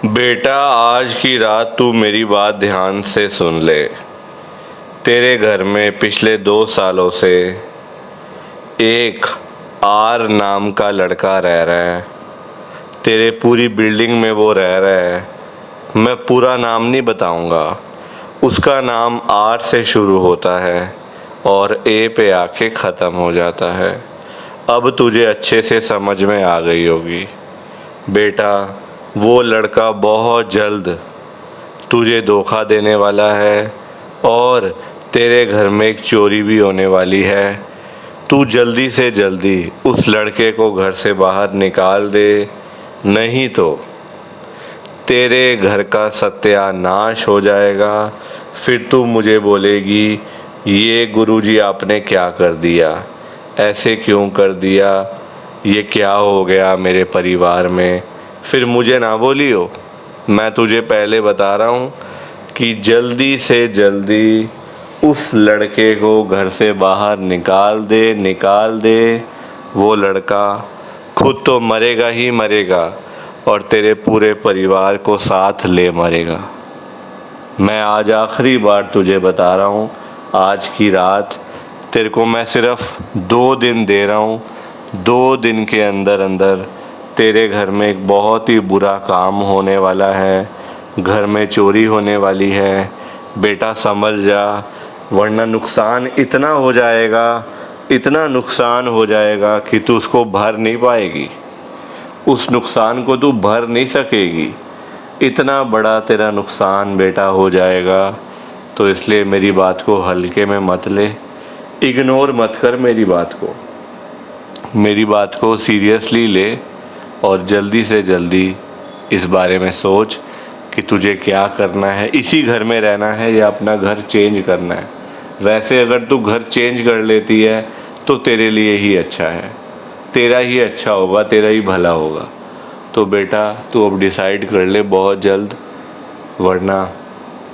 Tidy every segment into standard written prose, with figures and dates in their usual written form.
बेटा, आज की रात तू मेरी बात ध्यान से सुन ले। तेरे घर में पिछले 2 सालों से एक आर नाम का लड़का रह रहा है। तेरे पूरी बिल्डिंग में वो रह रहा है। मैं पूरा नाम नहीं बताऊंगा। उसका नाम आर से शुरू होता है और ए पे आके ख़त्म हो जाता है। अब तुझे अच्छे से समझ में आ गई होगी। बेटा, वो लड़का बहुत जल्द तुझे धोखा देने वाला है और तेरे घर में एक चोरी भी होने वाली है। तू जल्दी से जल्दी उस लड़के को घर से बाहर निकाल दे, नहीं तो तेरे घर का सत्यानाश हो जाएगा। फिर तू मुझे बोलेगी, ये गुरुजी आपने क्या कर दिया, ऐसे क्यों कर दिया, ये क्या हो गया मेरे परिवार में। फिर मुझे ना बोलियो। मैं तुझे पहले बता रहा हूँ कि जल्दी से जल्दी उस लड़के को घर से बाहर निकाल दे। वो लड़का खुद तो मरेगा ही मरेगा और तेरे पूरे परिवार को साथ ले मरेगा। मैं आज आखिरी बार तुझे बता रहा हूँ, आज की रात तेरे को मैं सिर्फ 2 दिन दे रहा हूँ। 2 दिन के अंदर अंदर तेरे घर में एक बहुत ही बुरा काम होने वाला है। घर में चोरी होने वाली है। बेटा संभल जा, वरना नुकसान इतना हो जाएगा, इतना नुकसान हो जाएगा कि तू उसको भर नहीं पाएगी। उस नुकसान को तू भर नहीं सकेगी। इतना बड़ा तेरा नुकसान बेटा हो जाएगा। तो इसलिए मेरी बात को हल्के में मत ले, इग्नोर मत कर मेरी बात को सीरियसली ले और जल्दी से जल्दी इस बारे में सोच कि तुझे क्या करना है। इसी घर में रहना है या अपना घर चेंज करना है। वैसे अगर तू घर चेंज कर लेती है तो तेरे लिए ही अच्छा है, तेरा ही अच्छा होगा, तेरा ही भला होगा। तो बेटा तू अब डिसाइड कर ले बहुत जल्द, वरना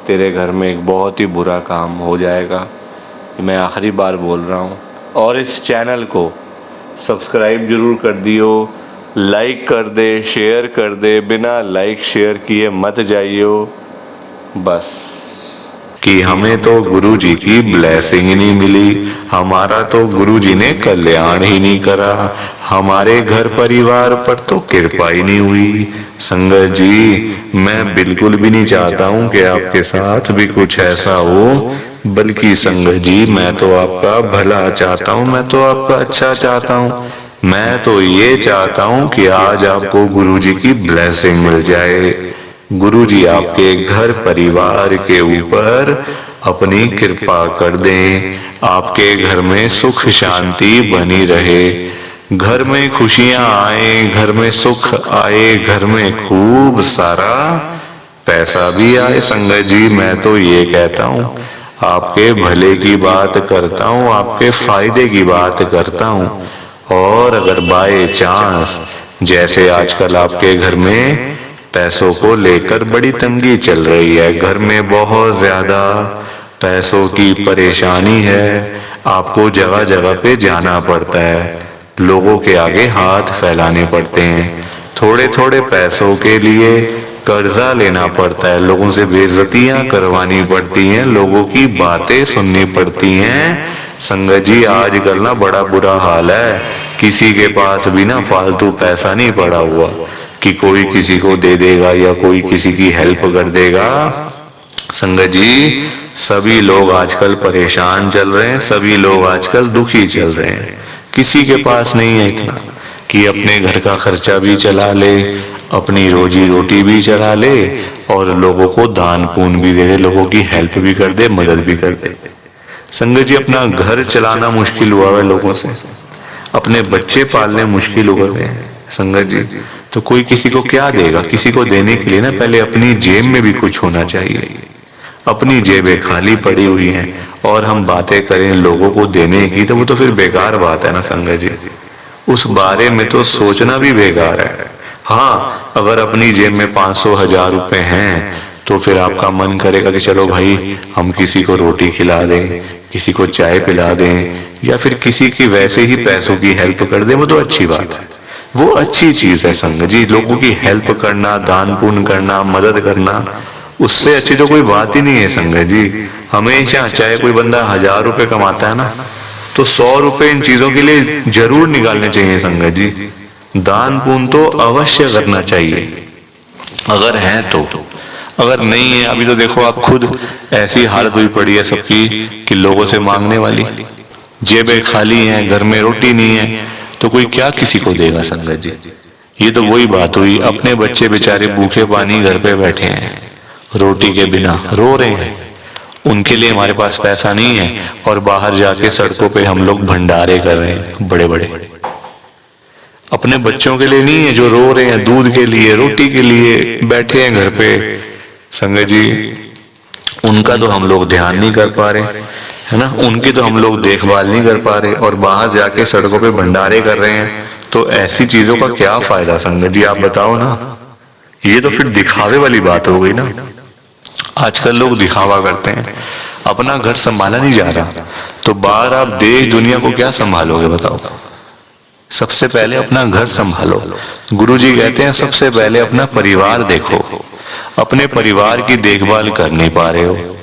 तेरे घर में एक बहुत ही बुरा काम हो जाएगा। मैं आखिरी बार बोल रहा हूँ। और इस चैनल को सब्सक्राइब ज़रूर कर दियो, लाइक कर दे, शेयर कर दे। बिना लाइक शेयर किए मत जाइयो। बस कि हमें तो गुरुजी की ब्लेसिंग ही नहीं मिली, हमारा तो गुरुजी ने कल्याण ही नहीं करा, हमारे घर परिवार पर तो कृपा ही नहीं हुई। संगत जी, मैं बिल्कुल भी नहीं चाहता हूँ कि आपके साथ भी कुछ ऐसा हो, बल्कि संगत जी मैं तो आपका भला चाहता हूँ, मैं तो आपका अच्छा चाहता हूँ। मैं तो ये चाहता हूँ कि आज आपको गुरुजी की ब्लेसिंग मिल जाए। गुरुजी आपके घर परिवार के ऊपर अपनी कृपा कर दें, आपके घर में सुख शांति बनी रहे, घर में खुशियां आए, घर में सुख आए, घर में खूब सारा पैसा भी आए। संगत जी मैं तो ये कहता हूँ, आपके भले की बात करता हूँ, आपके फायदे की बात करता हूँ। और अगर बाय चांस जैसे आजकल आपके घर में पैसों को लेकर बड़ी तंगी चल रही है, घर में बहुत ज्यादा पैसों की परेशानी है, आपको जगह जगह पे जाना पड़ता है, लोगों के आगे हाथ फैलाने पड़ते हैं, थोड़े थोड़े पैसों के लिए कर्जा लेना पड़ता है, लोगों से बेइज्जतियां करवानी पड़ती हैं, लोगों की बातें सुननी पड़ती हैं। संगत जी आजकल ना बड़ा बुरा हाल है, किसी के पास भी ना फालतू पैसा नहीं पड़ा हुआ कि कोई किसी को दे देगा या कोई किसी की हेल्प कर देगा। संगत जी सभी लोग आजकल परेशान चल रहे हैं, सभी लोग आजकल दुखी चल रहे हैं। किसी के पास नहीं है इतना कि अपने घर का खर्चा भी चला ले, अपनी रोजी रोटी भी चला ले और लोगों को दान पुण्य भी दे दे, लोगों की हेल्प भी कर दे, मदद भी कर दे। संगत जी अपना घर चलाना मुश्किल हुआ है लोगों से, अपने बच्चे पालने मुश्किल हो गए हैं। संगत जी तो कोई किसी को क्या देगा, किसी को देने के लिए ना पहले अपनी जेब में भी कुछ होना चाहिए। अपनी जेबें खाली पड़ी हुई हैं और हम बातें करें लोगों को देने की, तो वो तो फिर बेकार बात है ना संगत जी। उस बारे में तो सोचना भी बेकार है। हाँ अगर अपनी जेब में 500-1000 रुपए हैं तो फिर आपका मन करेगा कि चलो भाई हम किसी को रोटी खिला दें, किसी को चाय पिला दें या फिर किसी की वैसे ही पैसों की हेल्प कर दें, वो तो अच्छी बात है। वो अच्छी चीज है संगत जी। लोगों की हेल्प करना, दान पुण्य करना, मदद करना, उससे अच्छी तो कोई बात ही नहीं है संगत जी। हमेशा चाहे कोई बंदा 1000 रुपए कमाता है ना, तो 100 रुपए इन चीजों के लिए जरूर निकालने चाहिए संगत जी। दान पुण्य तो अवश्य करना चाहिए अगर है तो। अगर नहीं है, अभी तो देखो आप खुद, ऐसी हालत हुई पड़ी है सबकी कि लोगों से मांगने वाली, जेबें खाली हैं, घर में रोटी नहीं है, तो कोई क्या किसी को देगा संगत जी। ये तो वही बात हुई, अपने बच्चे बेचारे भूखे पानी घर पे बैठे हैं, रोटी के बिना रो रहे हैं, उनके लिए हमारे पास पैसा नहीं है, और बाहर जाके सड़कों पे हम लोग भंडारे कर रहे हैं बड़े बड़े। अपने बच्चों के लिए नहीं है जो रो रहे हैं, दूध के लिए, रोटी के लिए बैठे हैं घर पे संगत जी, उनका तो हम लोग ध्यान नहीं कर पा रहे, है ना, उनकी तो हम लोग देखभाल नहीं कर पा रहे, और बाहर जाके सड़कों पे भंडारे कर रहे हैं। तो ऐसी चीजों का क्या फायदा संगत जी, आप बताओ ना। ये तो फिर दिखावे वाली बात हो गई ना। आजकल लोग दिखावा करते हैं, अपना घर संभाला नहीं जा रहा, तो बाहर आप देश दुनिया को क्या संभालोगे बताओ। सबसे पहले अपना घर संभालो। गुरुजी कहते हैं सबसे पहले अपना परिवार देखो। अपने परिवार की देखभाल कर नहीं पा रहे हो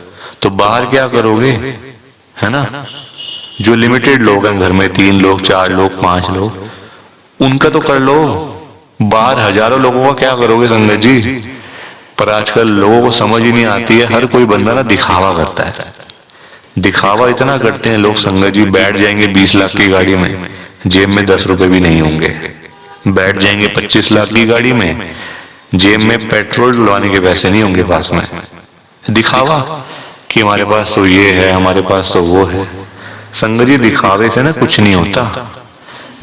तो बाहर क्या करोगे, है ना। जो लिमिटेड लोग हैं घर में, 3 लोग, 4 लोग, 5 लोग, उनका तो कर लो। बाहर हजारों लोगों का क्या करोगे संगत जी। पर आजकल लोगों को समझ ही नहीं आती है, हर कोई बंदा ना दिखावा करता है। दिखावा इतना करते हैं लोग संगत जी, बैठ जाएंगे 20 लाख की गाड़ी में, जेब में 10 रुपए भी नहीं होंगे। बैठ जाएंगे 25 लाख की गाड़ी में, जेब में पेट्रोल डलवाने के पैसे नहीं होंगे पास में। दिखावा कि हमारे पास तो ये है, हमारे पास तो वो है। संगत जी दिखावे से ना कुछ नहीं होता।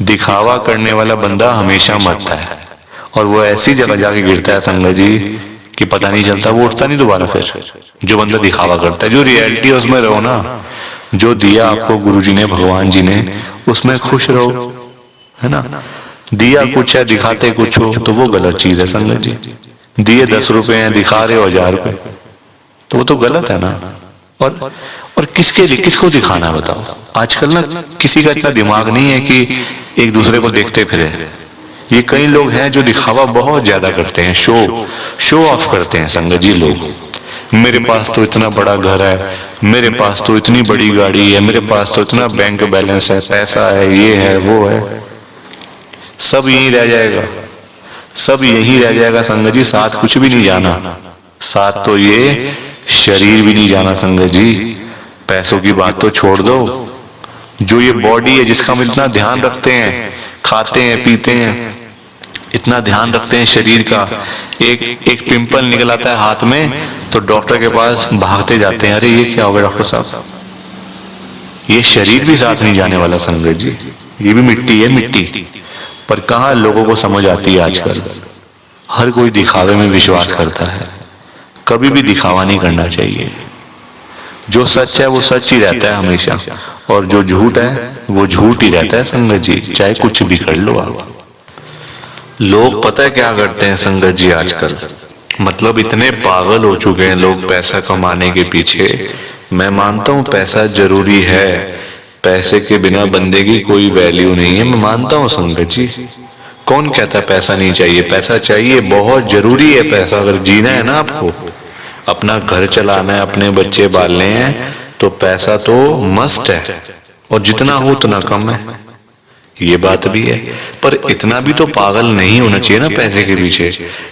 दिखावा करने वाला बंदा हमेशा मरता है, और वो ऐसी जगह जाके गिरता है संगत जी कि पता नहीं चलता, वो उठता नहीं दोबारा फिर। जो बंदा दिखावा करता है, जो रियलिटी है उसमें रहो ना। जो दिया आपको गुरुजी ने, भगवान जी ने, उसमें खुश रहो, है ना। दिया कुछ है, दिखाते कुछ हो, तो वो गलत चीज है संगत जी। दिए 10 रुपए हैं, दिखा रहे हो 1000 रुपए, तो वो तो गलत है ना। और किसके लिए, किसको दिखाना बताओ। आजकल ना किसी का इतना दिमाग नहीं है कि एक दूसरे को देखते फिरे। ये कई लोग हैं जो दिखावा बहुत ज्यादा करते हैं, शो ऑफ करते हैं संगत जी लोग। मेरे पास तो इतना बड़ा घर है, मेरे पास तो इतनी बड़ी गाड़ी है, मेरे पास तो इतना बैंक बैलेंस है, पैसा है, ये है वो है। सब यहीं रह जाएगा, सब यहीं रह जाएगा संगत जी। साथ कुछ भी नहीं जाना, साथ तो ये शरीर भी नहीं जाना संगत जी। पैसों की बात तो छोड़ दो, जो ये बॉडी है जिसका हम इतना ध्यान रखते हैं, खाते हैं पीते हैं, इतना ध्यान रखते हैं शरीर का, एक पिंपल निकल आता है हाथ में तो डॉक्टर के पास भागते जाते हैं, अरे ये क्या हो गया डॉक्टर साहब। ये शरीर भी साथ नहीं जाने वाला संगत जी, ये भी मिट्टी है, मिट्टी। पर कहाँ लोगों को समझ आती है आजकल। हर कोई दिखावे में विश्वास करता है, कभी भी दिखावा नहीं करना चाहिए। जो सच है वो सच ही रहता है हमेशा, और जो झूठ है वो झूठ ही रहता है संगत जी, चाहे कुछ भी कर लो आप। लोग पता है क्या करते हैं संगत जी आजकल, मतलब इतने पागल हो चुके हैं लोग पैसा कमाने के पीछे। मैं मानता हूँ पैसा जरूरी है, पैसे के बिना बंदे की कोई वैल्यू नहीं है, मैं मानता हूँ संगत जी। कौन कहता है पैसा नहीं चाहिए, पैसा चाहिए, बहुत जरूरी है पैसा। अगर जीना है ना आपको, अपना घर चलाना है, अपने बच्चे पालने हैं, तो पैसा तो मस्ट है, और जितना हो उतना कम है, ये बात भी है। पर इतना भी तो पागल नहीं होना चाहिए ना पैसे के पीछे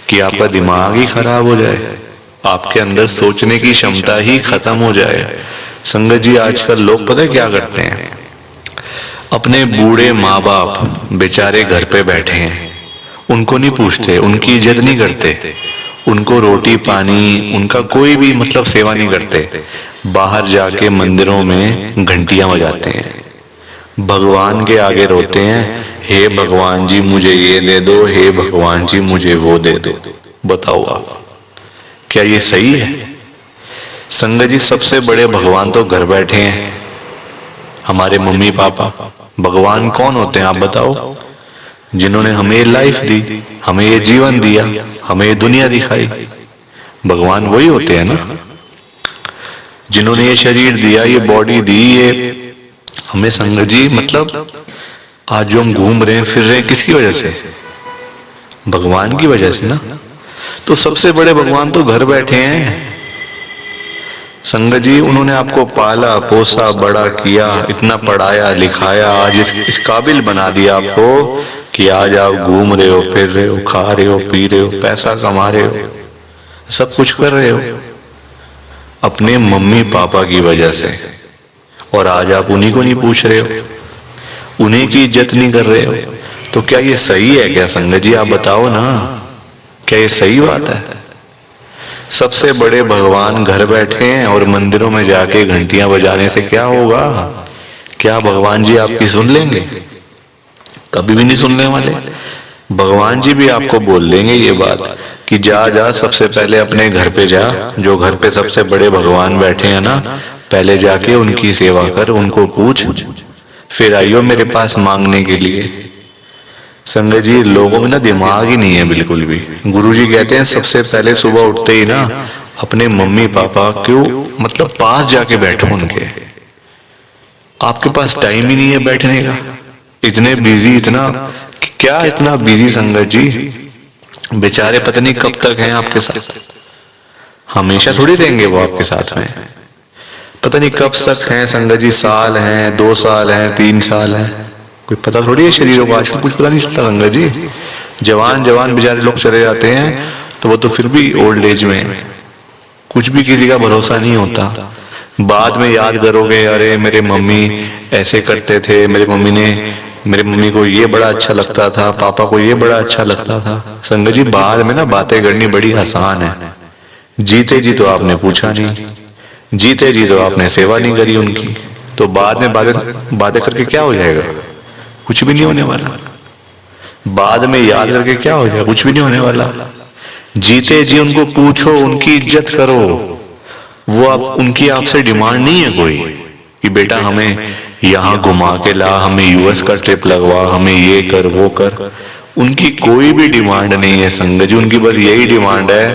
कि आपका दिमाग ही खराब हो जाए, आपके अंदर सोचने की क्षमता ही खत्म हो जाए। संगत जी आजकल लोग पता है क्या करते हैं, अपने बूढ़े माँ बाप बेचारे घर पे बैठे हैं, उनको नहीं पूछते, उनकी इज्जत नहीं करते, उनको रोटी पानी, उनका कोई भी मतलब सेवा नहीं करते। बाहर जाके मंदिरों में घंटियां बजाते हैं, भगवान के आगे रोते हैं, हे भगवान जी मुझे ये दे दो, हे भगवान जी मुझे वो दे दो। बताओ आप, क्या ये सही है? संगत जी सबसे बड़े भगवान तो घर बैठे हैं, हमारे मम्मी पापा। भगवान कौन होते हैं आप बताओ? जिन्होंने हमें लाइफ दी, हमें ये जीवन दिया, हमें ये दुनिया दिखाई, भगवान वही होते हैं ना। जिन्होंने ये शरीर दिया, ये बॉडी दी, ये हमें संगत जी मतलब आज जो हम घूम रहे हैं फिर रहे हैं किसकी वजह से? भगवान की वजह से ना। तो सबसे बड़े भगवान तो घर बैठे हैं। संगत जी, उन्होंने आपको पाला पोसा बड़ा किया, इतना पढ़ाया लिखाया, आज इस काबिल बना दिया आपको कि आज आप घूम रहे हो, फिर रहे हो, खा रहे हो, पी रहे हो, पैसा कमा रहे हो, सब कुछ कर रहे हो अपने मम्मी पापा की वजह से। और आज आप उन्हीं को नहीं पूछ रहे हो, उन्हीं की इज्जत नहीं कर रहे हो। तो क्या ये सही है क्या संगत जी? आप बताओ ना, क्या ये सही बात है? सबसे बड़े भगवान घर बैठे हैं और मंदिरों में जाके घंटियां बजाने से क्या होगा? क्या भगवान जी आपकी सुन लेंगे? कभी भी नहीं सुनने वाले। भगवान जी भी आपको बोल देंगे ये बात कि जा जा, सबसे पहले अपने घर पे जा, जो घर पे सबसे बड़े भगवान बैठे हैं ना, पहले जाके उनकी सेवा कर, उनको पूछ, फिर आइयो मेरे पास मांगने के लिए। संगत जी, लोगों में ना दिमाग ही नहीं है बिल्कुल भी। गुरुजी कहते हैं सबसे पहले सुबह उठते ही ना अपने मम्मी पापा क्यों मतलब पास जाके बैठो उनके। आपके पास टाइम ही नहीं है बैठने का, इतने बिजी, इतना क्या इतना बिजी संगत जी, बेचारे पता नहीं कब तक हैं आपके साथ, हमेशा थोड़ी रहेंगे वो आपके साथ में, पता नहीं कब तक हैं संगत जी, साल हैं, 2 साल हैं, 3 साल हैं, कोई पता थोड़ी है शरीरों को। आजकल कुछ पता नहीं चलता संगत जी। जवान जवान बेचारे लोग चले जाते हैं तो वो तो फिर भी ओल्ड एज में, कुछ भी किसी का भरोसा नहीं होता। बाद में याद करोगे, अरे मेरे मम्मी ऐसे करते थे, मेरे मम्मी को ये बड़ा अच्छा लगता था, पापा को ये बड़ा अच्छा लगता था। संगत जी, बाद में ना बातें करनी बड़ी आसान है, जीते जी तो आपने पूछा नहीं, जीते जी तो आपने सेवा नहीं करी उनकी, तो बाद में बातें करके क्या हो जाएगा? कुछ भी नहीं होने वाला। बाद में याद करके क्या हो जाएगा? कुछ भी नहीं होने वाला। जीते जी उनको पूछो, उनकी इज्जत करो। वो आप उनकी आपसे डिमांड नहीं है कोई कि बेटा हमें यहाँ घुमा के ला, हमें यूएस का ट्रिप लगवा, हमें ये कर वो कर। उनकी कोई भी डिमांड नहीं है संगत जी। उनकी बस यही डिमांड है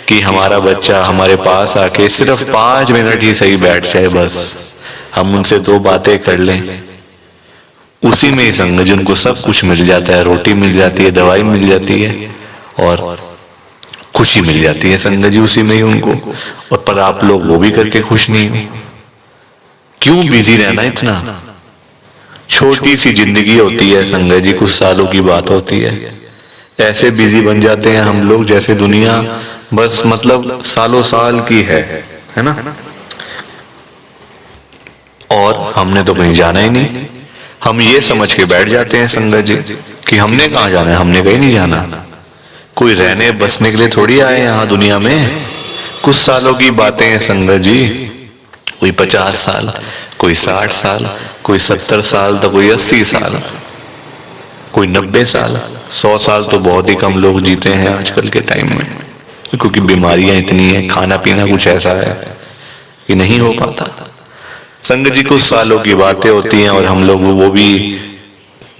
कि हमारा बच्चा हमारे पास आके सिर्फ 5 मिनट ही सही बैठ जाए, बस हम उनसे 2 बातें कर लें। उसी में ही संगत जी उनको सब कुछ मिल जाता है, रोटी मिल जाती है, दवाई मिल जाती है और खुशी मिल जाती है संगत जी उसी में ही उनको। और पर आप लोग वो भी करके खुश नहीं हो। क्यों बिजी रहना इतना? छोटी सी जिंदगी होती है संगत जी, कुछ सालों की बात होती है। ऐसे बिजी बन जाते हैं हम लोग जैसे दुनिया बस मतलब सालों साल की है ना। और हमने तो कहीं जाना ही नहीं। हम ये समझ के बैठ जाते हैं संगत जी कि हमने कहाँ जाना है, हमने कहीं नहीं जाना। कोई रहने बसने के लिए थोड़ी आए यहाँ दुनिया में। कुछ सालों की बातें हैं संगत जी, कोई 50 साल, कोई 60 साल, कोई 70 साल, तो कोई 80 साल, कोई 90 साल, 100 साल तो बहुत ही कम लोग जीते हैं आजकल के टाइम में, क्योंकि बीमारियां इतनी हैं, खाना पीना कुछ ऐसा है कि नहीं हो पाता। संगत जी, कुछ सालों की बातें होती हैं और हम लोग वो भी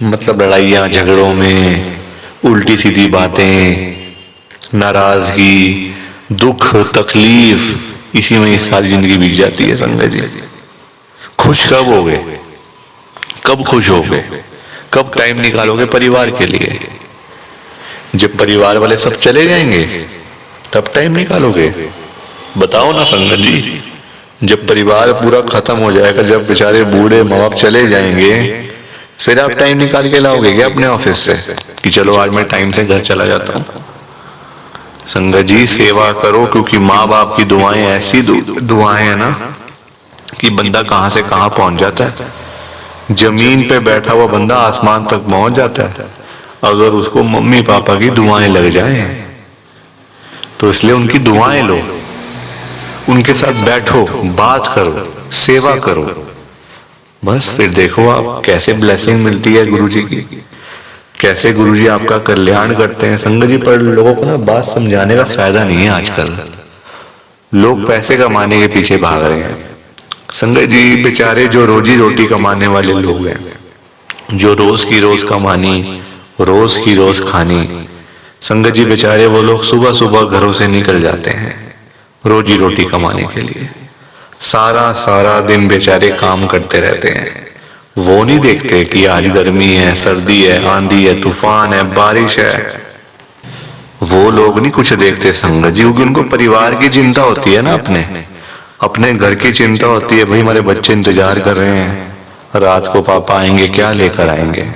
मतलब लड़ाइयाँ झगड़ों में, उल्टी सीधी बातें, नाराजगी, दुख तकलीफ, इसी में सारी जिंदगी बीत जाती है संगत जी। खुश कब होगे? कब खुश होगे? कब टाइम निकालोगे परिवार के लिए? जब परिवार वाले सब चले जाएंगे तब टाइम निकालोगे? बताओ ना संगत जी। जब परिवार पूरा खत्म हो जाएगा, जब बेचारे बूढ़े माँ बाप चले जाएंगे, फिर आप टाइम निकाल के लाओगे क्या अपने ऑफिस से कि चलो आज मैं टाइम से घर चला जाता हूँ? संगत जी, सेवा करो, क्योंकि माँ बाप की दुआएं ऐसी दुआएं है ना कि बंदा कहाँ से कहाँ पहुंच जाता है। जमीन पे बैठा हुआ बंदा आसमान तक पहुंच जाता है अगर उसको मम्मी पापा की दुआएं लग जाएं। तो इसलिए उनकी दुआएं लो, उनके साथ बैठो, बात करो, सेवा करो, बस फिर देखो आप कैसे ब्लेसिंग मिलती है गुरुजी की, कैसे गुरुजी आपका कल्याण करते हैं। संगत जी, पर लोगों को ना बात समझाने का फायदा नहीं है। आजकल लोग पैसे कमाने के पीछे भाग रहे हैं। संगत जी, बेचारे जो रोजी रोटी कमाने वाले लोग हैं, जो रोज की रोज कमानी, रोज की रोज खानी, संगत जी बेचारे वो लोग सुबह सुबह घरों से निकल जाते हैं रोजी रोटी कमाने के लिए। सारा सारा दिन बेचारे काम करते रहते हैं, वो नहीं देखते कि आज गर्मी है, सर्दी है, आंधी है, तूफान है, बारिश है। वो लोग नहीं कुछ देखते संगत जी, क्योंकि उनको परिवार की चिंता होती है ना, अपने घर की चिंता होती है। भाई हमारे बच्चे इंतजार कर रहे हैं, रात को पापा आएंगे, क्या लेकर आएंगे।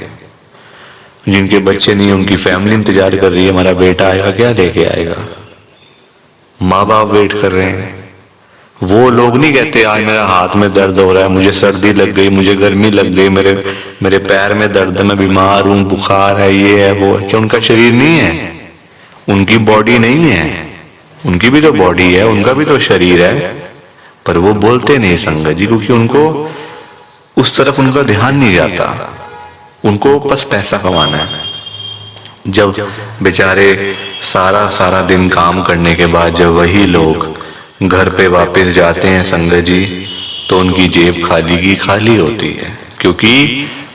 जिनके बच्चे नहीं, उनकी फैमिली इंतजार कर रही है, हमारा बेटा आएगा, क्या लेके आएगा। माँ बाप वेट कर रहे हैं। वो लोग नहीं कहते आज मेरा हाथ में दर्द हो रहा है, मुझे सर्दी लग गई, मुझे गर्मी लग गई, मेरे पैर में दर्द है, मैं बीमार हूं, बुखार है, ये है वो है। क्या उनका शरीर नहीं है? उनकी बॉडी नहीं है? उनकी भी तो बॉडी है, उनका भी तो शरीर है, पर वो बोलते नहीं संगत जी, क्योंकि उनको उस तरफ उनका ध्यान नहीं जाता। उनको बस पैसा कमाना है। जब बेचारे सारा दिन काम करने के बाद जब वही लोग घर पे वापस जाते हैं संगत जी, तो उनकी जेब खाली की खाली होती है। क्योंकि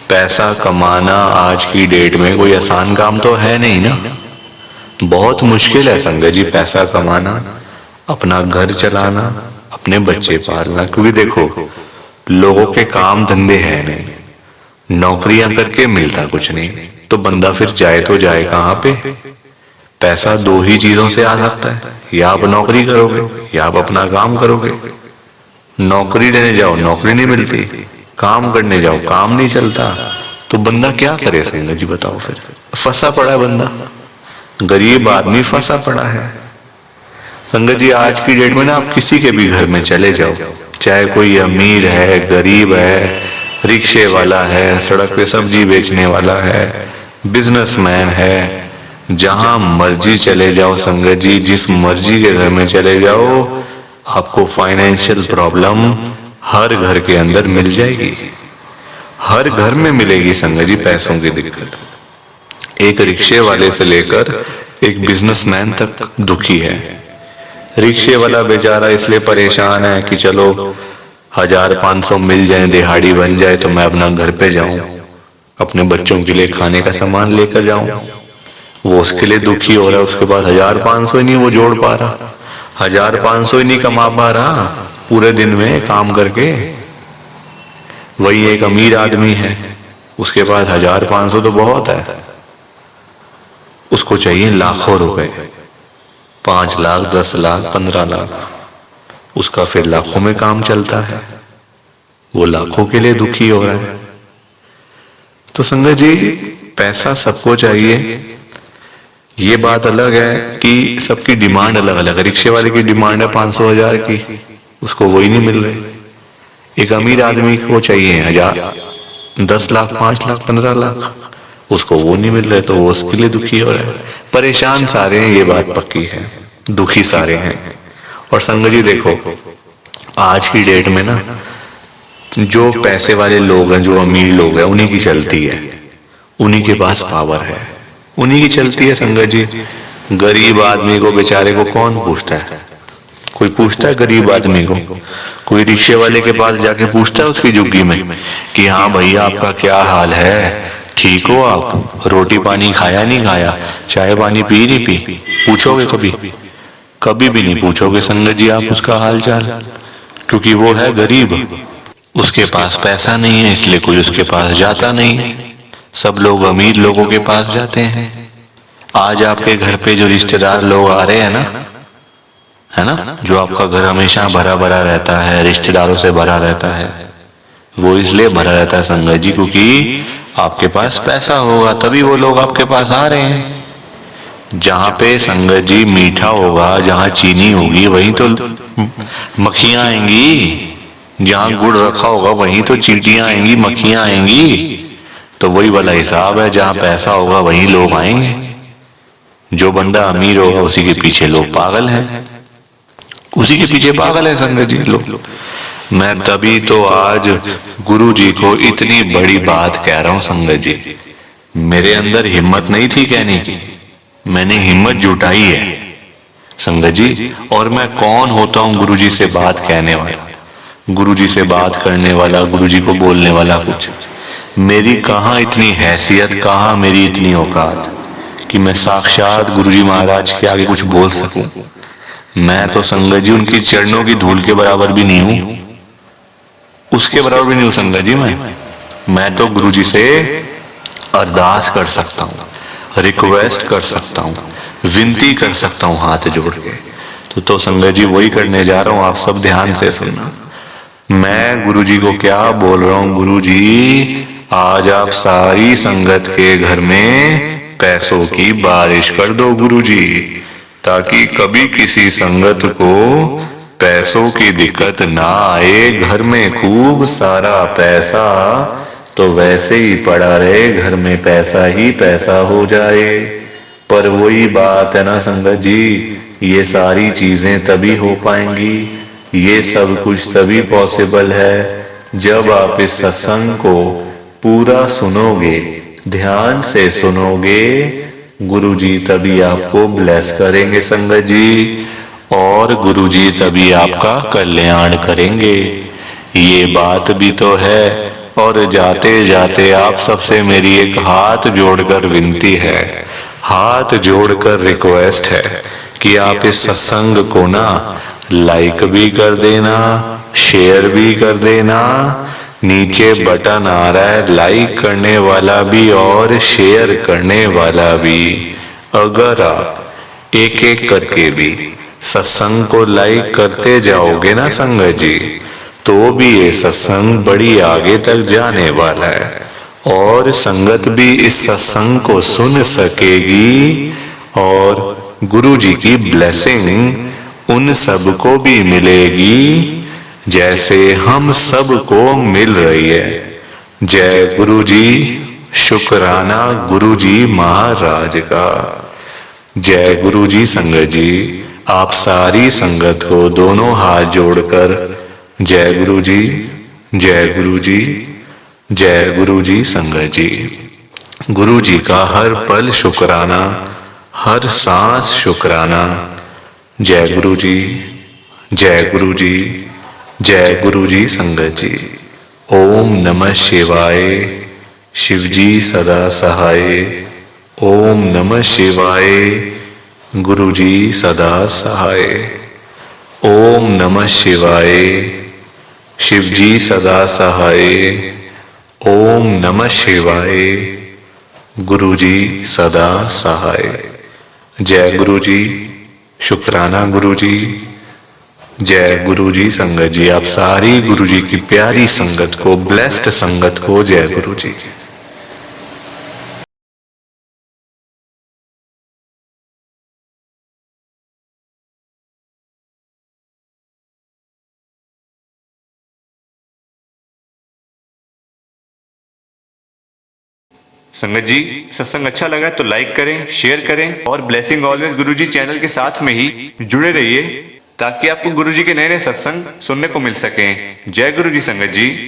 पैसा कमाना आज की डेट में कोई आसान काम तो है नहीं ना, बहुत मुश्किल है संगत जी पैसा कमाना, अपना घर चलाना, अपने बच्चे पालना। क्योंकि देखो लोगों के काम धंधे है नहीं, नौकरियां करके मिलता कुछ नहीं, तो बंदा फिर जाए तो जाए कहाँ पे। पैसा दो ही चीजों से आ सकता है, या आप नौकरी करोगे या आप अपना काम करोगे। नौकरी लेने जाओ नौकरी नहीं मिलती, काम करने जाओ काम नहीं चलता, तो बंदा क्या करे संगत जी बताओ। फिर फंसा पड़ा है बंदा, गरीब आदमी फंसा पड़ा है संगत जी। आज की डेट में ना आप किसी के भी घर में चले जाओ, चाहे कोई अमीर है, गरीब है, रिक्शे वाला है, सड़क पे सब्जी बेचने वाला है, बिजनेसमैन है, जहां मर्जी चले जाओ संगत जी, जिस मर्जी के घर में चले जाओ, आपको फाइनेंशियल प्रॉब्लम हर घर के अंदर मिल जाएगी। हर घर में मिलेगी संगत जी पैसों की दिक्कत। एक रिक्शे वाले से लेकर एक बिजनेसमैन तक दुखी है। रिक्शे वाला बेचारा इसलिए परेशान है कि चलो 1500 मिल जाए, दिहाड़ी बन जाए, तो मैं अपना घर पे जाऊं, अपने बच्चों के लिए खाने का सामान लेकर जाऊं। वो उसके लिए दुखी हो रहा है, उसके पास 1500 ही नहीं वो जोड़ पा रहा, 1500 ही नहीं कमा पा रहा पूरे दिन में काम करके। वही एक अमीर आदमी है, उसके पास 1500 तो बहुत है, उसको चाहिए लाखों रुपए, 5 लाख, 10 लाख, 15 लाख, उसका फिर लाखों में काम चलता है, वो लाखों के लिए दुखी हो रहा है। तो संगत जी पैसा सबको चाहिए, ये बात अलग है कि सबकी डिमांड अलग अलग है। रिक्शे वाले की डिमांड है 500,000 की, उसको वही नहीं मिल रही। एक अमीर आदमी को चाहिए 1000, 10 लाख, 5 लाख, 15 लाख, उसको वो नहीं मिल रहे, तो वो उसके लिए दुखी हो रहा है। परेशान सारे हैं, ये बात पक्की है, दुखी सारे हैं। और संगत जी देखो आज की डेट में ना जो पैसे वाले लोग हैं, जो अमीर लोग हैं, उन्हीं की चलती है, उन्हीं के पास पावर है, उन्हीं की चलती है संगत जी। गरीब आदमी को बेचारे को कौन पूछता है? कोई पूछता है गरीब आदमी को? कोई रिक्शे वाले के पास जाके पूछता है उसकी झुग्गी में कि हाँ भैया आपका क्या हाल है, ठीक हो आप, रोटी पानी खाया नहीं खाया, चाय पानी पी नहीं पी? पूछोगे कभी? कभी भी नहीं पूछोगे संगत जी आप उसका हाल चाल, क्योंकि वो है गरीब, उसके पास पैसा नहीं है, इसलिए कोई उसके पास जाता नहीं है। सब लोग अमीर लोगों के पास जाते हैं। आज आपके घर पे जो रिश्तेदार लोग आ रहे हैं ना, है ना, जो आपका घर हमेशा भरा भरा रहता है, रिश्तेदारों से भरा रहता है, वो इसलिए भरा रहता है संगत जी क्योंकि आपके पास पैसा होगा, तभी वो लोग आपके पास आ रहे हैं। जहां पे संगत जी मीठा होगा, जहां चीनी होगी, वहीं तो मक्खियां आएंगी। जहां गुड़ रखा होगा वहीं तो चींटियां आएंगी, मक्खियां आएंगी। तो वही वाला हिसाब है, जहां पैसा होगा वहीं लोग आएंगे। जो बंदा अमीर होगा उसी के पीछे लोग पागल हैं, उसी के पीछे पागल है संगत जी लोग। मैं तभी तो आज गुरु जी को इतनी बड़ी बात कह रहा हूं संगत जी। मेरे अंदर हिम्मत नहीं थी कहने की, मैंने हिम्मत जुटाई है संगत जी। और मैं कौन होता हूं गुरु जी से बात कहने वाला, गुरु जी से बात करने वाला, गुरु जी को बोलने वाला? कुछ मेरी कहाँ इतनी हैसियत, कहाँ मेरी इतनी औकात कि मैं साक्षात गुरु जी महाराज के आगे कुछ बोल सकूं। मैं तो संगत जी उनकी चरणों की धूल के बराबर भी नहीं हूं, उसके बराबर भी नहीं हूं संगत जी। मैं तो गुरुजी से अरदास कर सकता हूँ, रिक्वेस्ट कर सकता हूँ, विनती कर सकता हूँ हाथ जोड़ के। तो संगत जी वही करने जा रहा हूँ, आप सब ध्यान से सुनना। मैं गुरुजी को क्या बोल रहा हूँ, गुरुजी आज आप सारी संगत के घर में पैसों की बारिश कर दो गुरुजी, ताकि कभी किसी संगत को पैसों की दिक्कत ना आए। घर में खूब सारा पैसा तो वैसे ही पड़ा रहे, घर में पैसा ही पैसा हो जाए। पर वही बात है ना संगत जी, ये सारी चीजें तभी हो पाएंगी, ये सब कुछ तभी पॉसिबल है जब आप इस सत्संग को पूरा सुनोगे, ध्यान से सुनोगे। गुरुजी तभी आपको ब्लेस करेंगे संगत जी, और गुरुजी तभी आपका कल्याण करेंगे। ये बात भी तो है। और जाते जाते आप सबसे मेरी एक हाथ जोड़कर विनती है, हाथ जोड़कर रिक्वेस्ट है कि आप इस सत्संग को ना लाइक भी कर देना, शेयर भी कर देना। नीचे बटन आ रहा है लाइक करने वाला भी और शेयर करने वाला भी। अगर आप एक एक करके भी सत्संग को लाइक करते जाओगे ना संगत जी, तो भी ये सत्संग बड़ी आगे तक जाने वाला है, और संगत भी इस सत्संग को सुन सकेगी, और गुरु जी की ब्लेसिंग उन सब को भी मिलेगी जैसे हम सब को मिल रही है। जय गुरु जी, शुक्राना गुरु जी महाराज का। जय गुरु जी संगत जी, आप सारी संगत को दोनों हाथ जोड़कर जय गुरु जी, जय गुरु जी, जय गुरु जी संगत जी। गुरु जी का हर पल शुक्राना, हर सांस शुक्राना। जय गुरु जी, जय गुरु जी, जय गुरु जी संगत जी। ओम नमः शिवाय, शिव जी सदा सहाय। ओम नमः शिवाय, गुरु जी सदा सहाय। ओम नमः शिवाय, शिव जी सदा सहाय। ओम नमः शिवाय, गुरु जी सदा सहाय। जय गुरु जी, शुक्राना गुरु जी। जय गुरु जी संगत जी, आप सारी गुरु जी की प्यारी संगत को, ब्लेस्ड संगत को जय गुरु जी। संगत जी सत्संग अच्छा लगा तो लाइक करें, शेयर करें, और ब्लेसिंग ऑलवेज गुरुजी चैनल के साथ में ही जुड़े रहिए, ताकि आपको गुरुजी के नए नए सत्संग सुनने को मिल सकें। जय गुरु जी संगत जी।